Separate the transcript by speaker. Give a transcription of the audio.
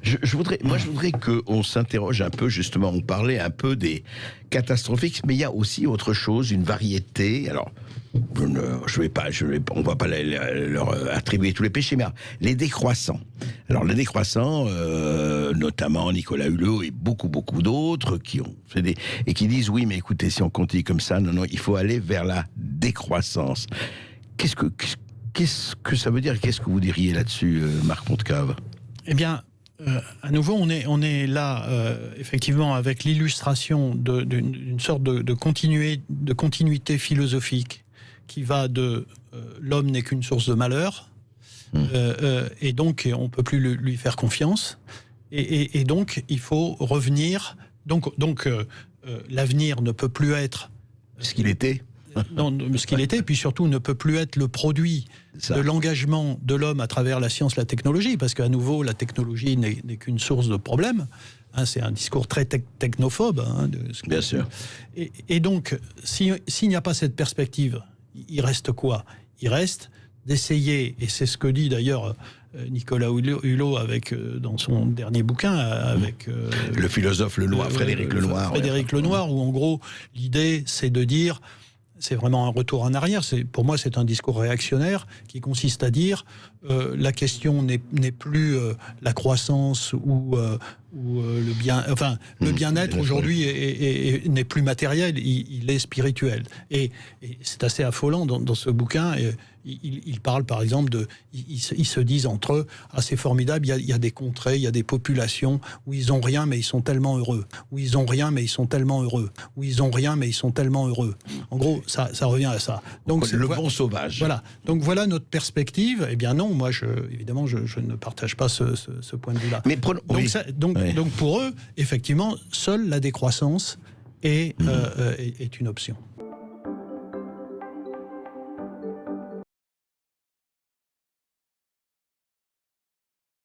Speaker 1: Je voudrais qu'on s'interroge un peu, justement, on parlait un peu des catastrophiques, mais il y a aussi autre chose, une variété. Alors, on va pas leur attribuer tous les péchés, mais les décroissants. Alors, les décroissants, notamment Nicolas Hulot et beaucoup d'autres qui ont fait et qui disent oui, mais écoutez, si on continue comme ça, non, il faut aller vers la décroissance. Qu'est-ce que ça veut dire? Qu'est-ce que vous diriez là-dessus, Marc Montcalve?
Speaker 2: Eh bien, à nouveau, on est là, effectivement, avec l'illustration d'une sorte de continuité philosophique qui va de l'homme n'est qu'une source de malheur, et donc on ne peut plus lui faire confiance, et donc il faut revenir. Donc l'avenir ne peut plus être
Speaker 1: ce qu'il était.
Speaker 2: Non, ce qu'il était, et puis surtout ne peut plus être le produit de l'engagement de l'homme à travers la science, la technologie, parce qu'à nouveau, la technologie n'est qu'une source de problèmes. Hein, c'est un discours très technophobe. Hein,
Speaker 1: Bien sûr.
Speaker 2: Et donc, s'il n'y a pas cette perspective, il reste quoi? Il reste d'essayer, et c'est ce que dit d'ailleurs Nicolas Hulot dans son dernier bouquin, avec
Speaker 1: le philosophe Lenoir, Frédéric Lenoir.
Speaker 2: Frédéric Lenoir, où en gros, l'idée, c'est de dire... C'est vraiment un retour en arrière. Pour moi, c'est un discours réactionnaire qui consiste à dire la question n'est plus la croissance ou le bien. Enfin, le bien-être aujourd'hui n'est plus matériel, il est spirituel. Et c'est assez affolant dans ce bouquin. Il parle par exemple ils se disent entre eux, ah c'est formidable, il y a des contrées, il y a des populations où ils ont rien mais ils sont tellement heureux, où ils ont rien mais ils sont tellement heureux, où ils ont rien mais ils sont tellement heureux. En gros, ça revient à ça. Donc
Speaker 1: le bon sauvage.
Speaker 2: Voilà. Donc voilà notre perspective. Eh bien non, moi évidemment je ne partage pas ce point de vue-là.
Speaker 1: Mais
Speaker 2: donc pour eux, effectivement, seule la décroissance est une option.